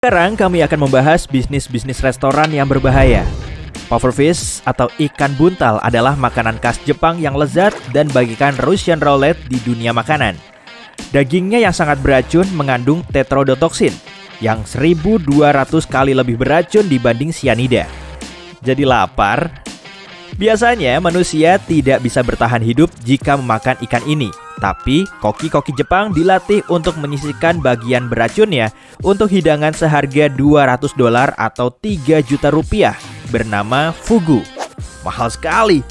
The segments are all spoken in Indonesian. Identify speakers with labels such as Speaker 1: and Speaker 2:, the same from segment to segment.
Speaker 1: Sekarang kami akan membahas bisnis-bisnis restoran yang berbahaya. Pufferfish atau ikan buntal adalah makanan khas Jepang yang lezat dan bagikan Russian roulette di dunia makanan. Dagingnya yang sangat beracun mengandung tetrodotoxin yang 1.200 kali lebih beracun dibanding cyanida. Jadi lapar? Biasanya manusia tidak bisa bertahan hidup jika memakan ikan ini. Tapi koki-koki Jepang dilatih untuk menyisihkan bagian beracunnya untuk hidangan seharga $200 atau 3 juta rupiah bernama fugu. Mahal sekali.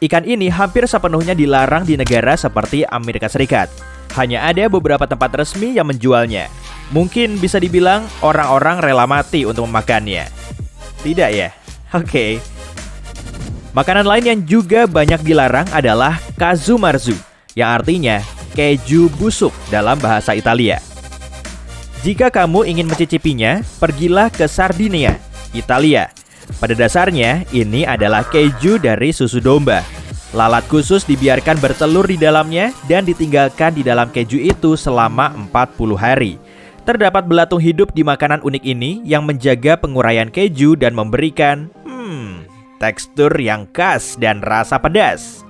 Speaker 1: Ikan ini hampir sepenuhnya dilarang di negara seperti Amerika Serikat. Hanya ada beberapa tempat resmi yang menjualnya. Mungkin bisa dibilang orang-orang rela mati untuk memakannya. Tidak ya? Oke. Makanan lain yang juga banyak dilarang adalah kazumarzu, yang artinya keju busuk dalam bahasa Italia. Jika kamu ingin mencicipinya, pergilah ke Sardinia, Italia. Pada dasarnya, ini adalah keju dari susu domba. Lalat khusus dibiarkan bertelur di dalamnya dan ditinggalkan di dalam keju itu selama 40 hari. Terdapat belatung hidup di makanan unik ini yang menjaga penguraian keju dan memberikan tekstur yang khas dan rasa pedas.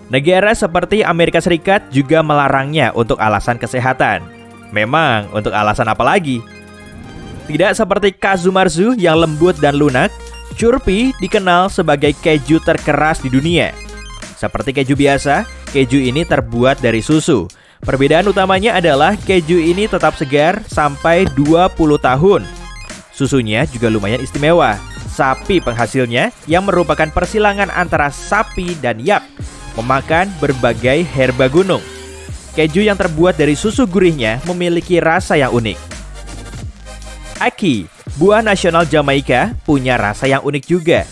Speaker 1: Negara seperti Amerika Serikat juga melarangnya untuk alasan kesehatan. Memang, untuk alasan apa lagi? Tidak seperti kazumarzu yang lembut dan lunak, Churpi dikenal sebagai keju terkeras di dunia. Seperti keju biasa, keju ini terbuat dari susu. Perbedaan utamanya adalah keju ini tetap segar sampai 20 tahun. Susunya juga lumayan istimewa. Sapi penghasilnya yang merupakan persilangan antara sapi dan yak memakan berbagai herba gunung. Keju yang terbuat dari susu gurihnya memiliki rasa yang unik. Aki, buah nasional Jamaika, punya rasa yang unik juga.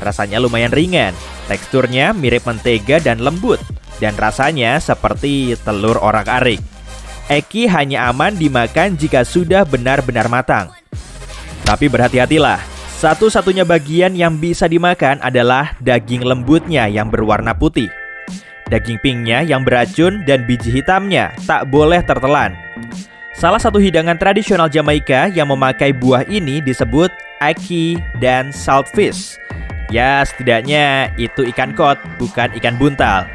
Speaker 1: Rasanya lumayan ringan, teksturnya mirip mentega dan lembut, dan rasanya seperti telur orak-arik. Eki hanya aman dimakan jika sudah benar-benar matang. Tapi berhati-hatilah. Satu-satunya bagian yang bisa dimakan adalah daging lembutnya yang berwarna putih. Daging pinknya yang beracun dan biji hitamnya tak boleh tertelan. Salah satu hidangan tradisional Jamaika yang memakai buah ini disebut aki dan saltfish. Ya, setidaknya itu ikan kod, bukan ikan buntal.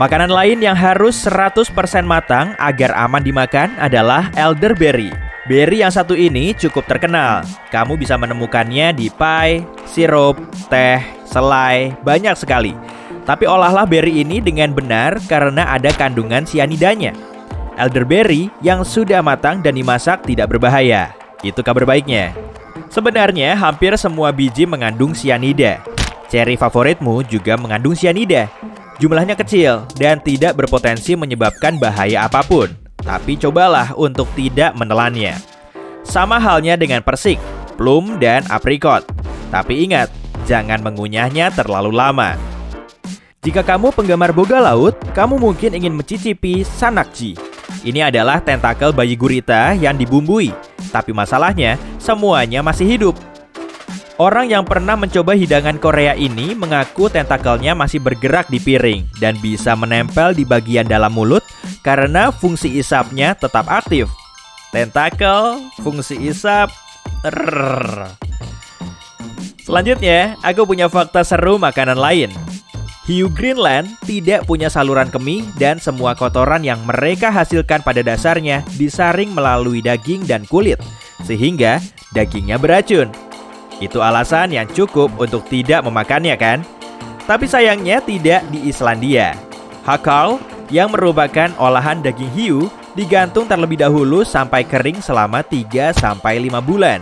Speaker 1: Makanan lain yang harus 100% matang agar aman dimakan adalah elderberry. Berry yang satu ini cukup terkenal. Kamu bisa menemukannya di pie, sirup, teh, selai, banyak sekali. Tapi olahlah berry ini dengan benar karena ada kandungan cyanidanya. Elderberry yang sudah matang dan dimasak tidak berbahaya. Itu kabar baiknya. Sebenarnya hampir semua biji mengandung cyanida. Cherry favoritmu juga mengandung cyanida. Jumlahnya kecil dan tidak berpotensi menyebabkan bahaya apapun. Tapi cobalah untuk tidak menelannya. Sama halnya dengan persik, plum, dan aprikot. Tapi ingat, jangan mengunyahnya terlalu lama. Jika kamu penggemar boga laut, kamu mungkin ingin mencicipi sanakji. Ini adalah tentakel bayi gurita yang dibumbui. Tapi masalahnya, semuanya masih hidup. Orang yang pernah mencoba hidangan Korea ini mengaku tentakelnya masih bergerak di piring dan bisa menempel di bagian dalam mulut karena fungsi isapnya tetap aktif. Tentakel, fungsi isap. Selanjutnya, aku punya fakta seru makanan lain. Hiu Greenland tidak punya saluran kemih dan semua kotoran yang mereka hasilkan pada dasarnya disaring melalui daging dan kulit, sehingga dagingnya beracun. Itu alasan yang cukup untuk tidak memakannya kan? Tapi sayangnya tidak di Islandia. Hakau, yang merupakan olahan daging hiu, digantung terlebih dahulu sampai kering selama 3-5 bulan.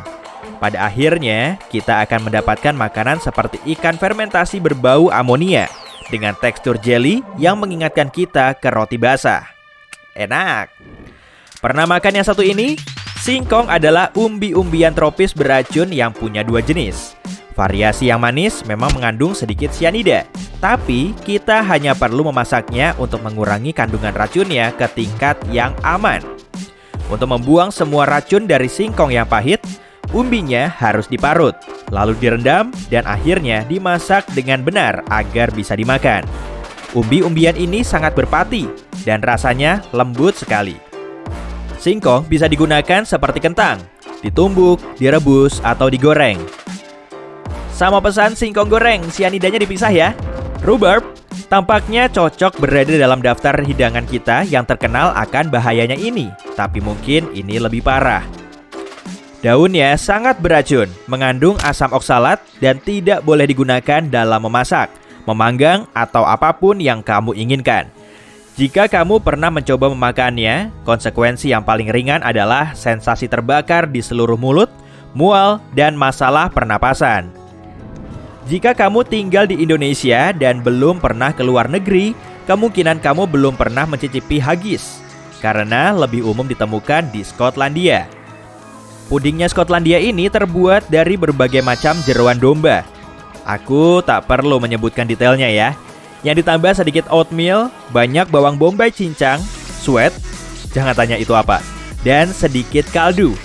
Speaker 1: Pada akhirnya, kita akan mendapatkan makanan seperti ikan fermentasi berbau amonia dengan tekstur jelly yang mengingatkan kita ke roti basah. Enak. Pernah makan yang satu ini? Singkong adalah umbi-umbian tropis beracun yang punya dua jenis. Variasi yang manis memang mengandung sedikit cyanida, tapi kita hanya perlu memasaknya untuk mengurangi kandungan racunnya ke tingkat yang aman. Untuk membuang semua racun dari singkong yang pahit, umbinya harus diparut, lalu direndam dan akhirnya dimasak dengan benar agar bisa dimakan. Umbi-umbian ini sangat berpati dan rasanya lembut sekali. Singkong bisa digunakan seperti kentang, ditumbuk, direbus, atau digoreng. Sama pesan singkong goreng, sianidanya dipisah ya. Rhubarb tampaknya cocok berada dalam daftar hidangan kita yang terkenal akan bahayanya ini, tapi mungkin ini lebih parah. Daunnya sangat beracun, mengandung asam oksalat dan tidak boleh digunakan dalam memasak, memanggang, atau apapun yang kamu inginkan. Jika kamu pernah mencoba memakannya, konsekuensi yang paling ringan adalah sensasi terbakar di seluruh mulut, mual, dan masalah pernapasan. Jika kamu tinggal di Indonesia dan belum pernah ke luar negeri, kemungkinan kamu belum pernah mencicipi haggis, karena lebih umum ditemukan di Skotlandia. Pudingnya Skotlandia ini terbuat dari berbagai macam jeroan domba. Aku tak perlu menyebutkan detailnya ya. Yang ditambah sedikit oatmeal, banyak bawang bombay cincang, suet, jangan tanya itu apa, dan sedikit kaldu.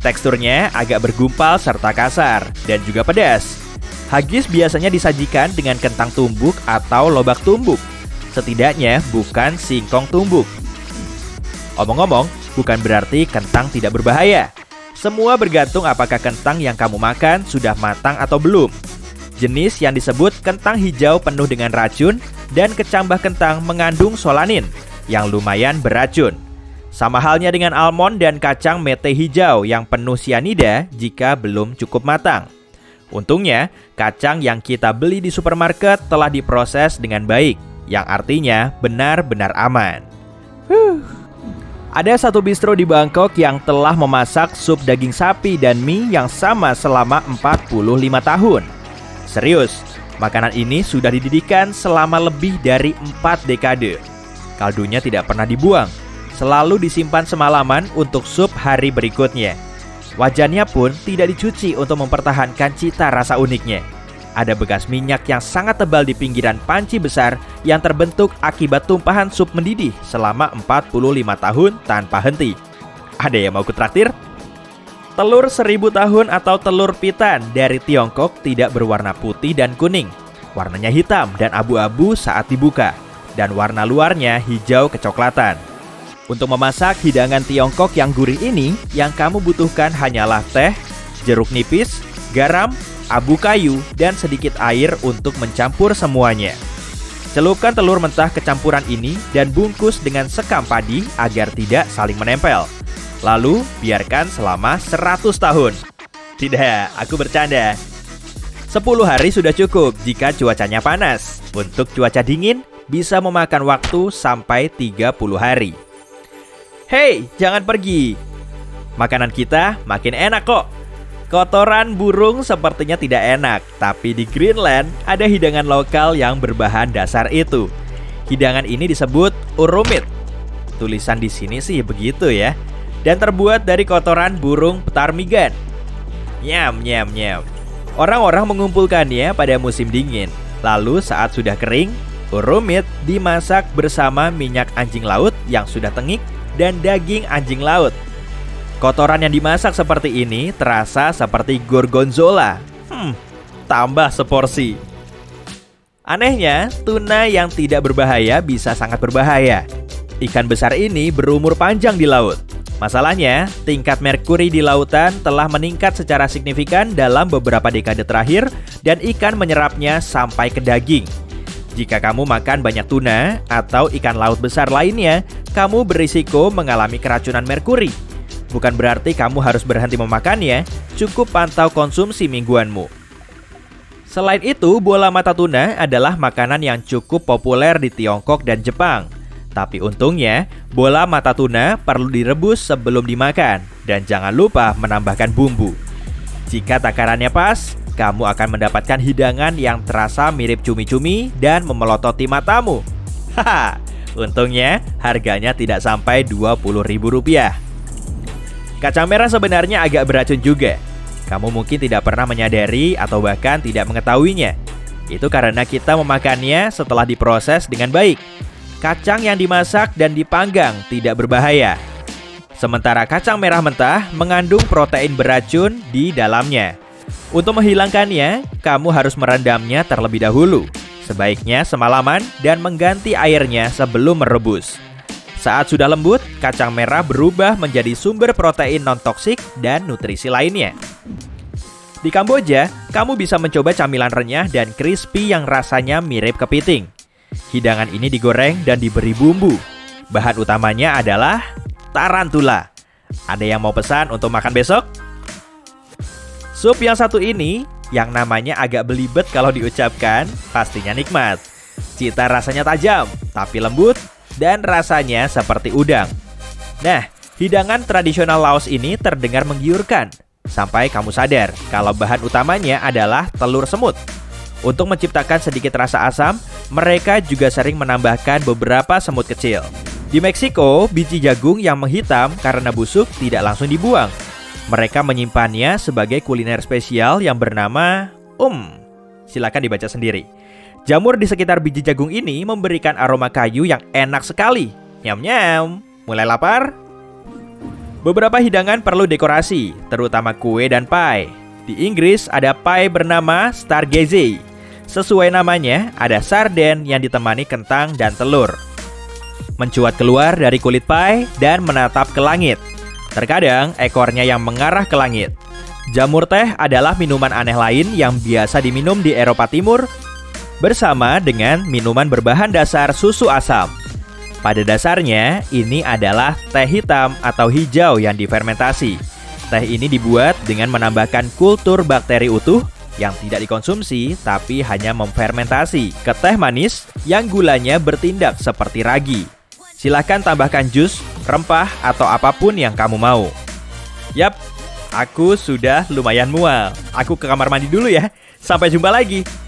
Speaker 1: Teksturnya agak bergumpal serta kasar, dan juga pedas. Haggis biasanya disajikan dengan kentang tumbuk atau lobak tumbuk. Setidaknya bukan singkong tumbuk. Omong-omong, bukan berarti kentang tidak berbahaya. Semua bergantung apakah kentang yang kamu makan sudah matang atau belum. Jenis yang disebut kentang hijau penuh dengan racun dan kecambah kentang mengandung solanin yang lumayan beracun. Sama halnya dengan almond dan kacang mete hijau yang penuh sianida jika belum cukup matang. Untungnya, kacang yang kita beli di supermarket telah diproses dengan baik, yang artinya benar-benar aman. Ada satu bistro di Bangkok yang telah memasak sup daging sapi dan mie yang sama selama 45 tahun. Serius, makanan ini sudah dididihkan selama lebih dari 4 dekade. Kaldunya tidak pernah dibuang, selalu disimpan semalaman untuk sup hari berikutnya. Wajannya pun tidak dicuci untuk mempertahankan cita rasa uniknya. Ada bekas minyak yang sangat tebal di pinggiran panci besar yang terbentuk akibat tumpahan sup mendidih selama 45 tahun tanpa henti. Ada yang mau kutraktir? Telur 1000 tahun atau telur pitan dari Tiongkok tidak berwarna putih dan kuning. Warnanya hitam dan abu-abu saat dibuka, dan warna luarnya hijau kecoklatan. Untuk memasak hidangan Tiongkok yang gurih ini, yang kamu butuhkan hanyalah teh, jeruk nipis, garam, abu kayu, dan sedikit air untuk mencampur semuanya. Celupkan telur mentah ke campuran ini dan bungkus dengan sekam padi agar tidak saling menempel. Lalu, biarkan selama 100 tahun. Tidak, aku bercanda. 10 hari sudah cukup jika cuacanya panas. Untuk cuaca dingin, bisa memakan waktu sampai 30 hari. Hei, jangan pergi. Makanan kita makin enak kok. Kotoran burung sepertinya tidak enak, tapi di Greenland ada hidangan lokal yang berbahan dasar itu. Hidangan ini disebut urumit. Tulisan di sini sih begitu ya. Dan terbuat dari kotoran burung ptarmigan. Nyam, nyam, nyam. Orang-orang mengumpulkannya pada musim dingin. Lalu saat sudah kering, urumit dimasak bersama minyak anjing laut yang sudah tengik dan daging anjing laut. Kotoran yang dimasak seperti ini terasa seperti gorgonzola. Tambah seporsi. Anehnya, tuna yang tidak berbahaya bisa sangat berbahaya. Ikan besar ini berumur panjang di laut. Masalahnya, tingkat merkuri di lautan telah meningkat secara signifikan dalam beberapa dekade terakhir dan ikan menyerapnya sampai ke daging. Jika kamu makan banyak tuna atau ikan laut besar lainnya, kamu berisiko mengalami keracunan merkuri. Bukan berarti kamu harus berhenti memakannya, cukup pantau konsumsi mingguanmu. Selain itu, bola mata tuna adalah makanan yang cukup populer di Tiongkok dan Jepang. Tapi untungnya, bola mata tuna perlu direbus sebelum dimakan, dan jangan lupa menambahkan bumbu. Jika takarannya pas, kamu akan mendapatkan hidangan yang terasa mirip cumi-cumi dan memelototi matamu. Haha, untungnya harganya tidak sampai Rp20.000. Kacang merah sebenarnya agak beracun juga. Kamu mungkin tidak pernah menyadari atau bahkan tidak mengetahuinya. Itu karena kita memakannya setelah diproses dengan baik. Kacang yang dimasak dan dipanggang tidak berbahaya. Sementara kacang merah mentah mengandung protein beracun di dalamnya. Untuk menghilangkannya, kamu harus merendamnya terlebih dahulu. Sebaiknya semalaman dan mengganti airnya sebelum merebus. Saat sudah lembut, kacang merah berubah menjadi sumber protein non-toksik dan nutrisi lainnya. Di Kamboja, kamu bisa mencoba camilan renyah dan crispy yang rasanya mirip kepiting. Hidangan ini digoreng dan diberi bumbu. Bahan utamanya adalah tarantula. Ada yang mau pesan untuk makan besok? Sup yang satu ini, yang namanya agak belibet kalau diucapkan, pastinya nikmat. Cita rasanya tajam, tapi lembut, dan rasanya seperti udang. Nah, hidangan tradisional Laos ini terdengar menggiurkan, sampai kamu sadar kalau bahan utamanya adalah telur semut. Untuk menciptakan sedikit rasa asam, mereka juga sering menambahkan beberapa semut kecil. Di Meksiko, biji jagung yang menghitam karena busuk tidak langsung dibuang. Mereka menyimpannya sebagai kuliner spesial yang bernama silakan dibaca sendiri. Jamur di sekitar biji jagung ini memberikan aroma kayu yang enak sekali. Nyam-nyam, mulai lapar? Beberapa hidangan perlu dekorasi, terutama kue dan pie. Di Inggris ada pie bernama Stargazy. Sesuai namanya, ada sarden yang ditemani kentang dan telur. Mencuat keluar dari kulit pie dan menatap ke langit. Terkadang ekornya yang mengarah ke langit. Jamur teh adalah minuman aneh lain yang biasa diminum di Eropa Timur bersama dengan minuman berbahan dasar susu asam. Pada dasarnya, ini adalah teh hitam atau hijau yang difermentasi. Teh ini dibuat dengan menambahkan kultur bakteri utuh yang tidak dikonsumsi tapi hanya memfermentasi ke teh manis yang gulanya bertindak seperti ragi. Silahkan tambahkan jus, rempah, atau apapun yang kamu mau. Yap, aku sudah lumayan mual. Aku ke kamar mandi dulu ya. Sampai jumpa lagi.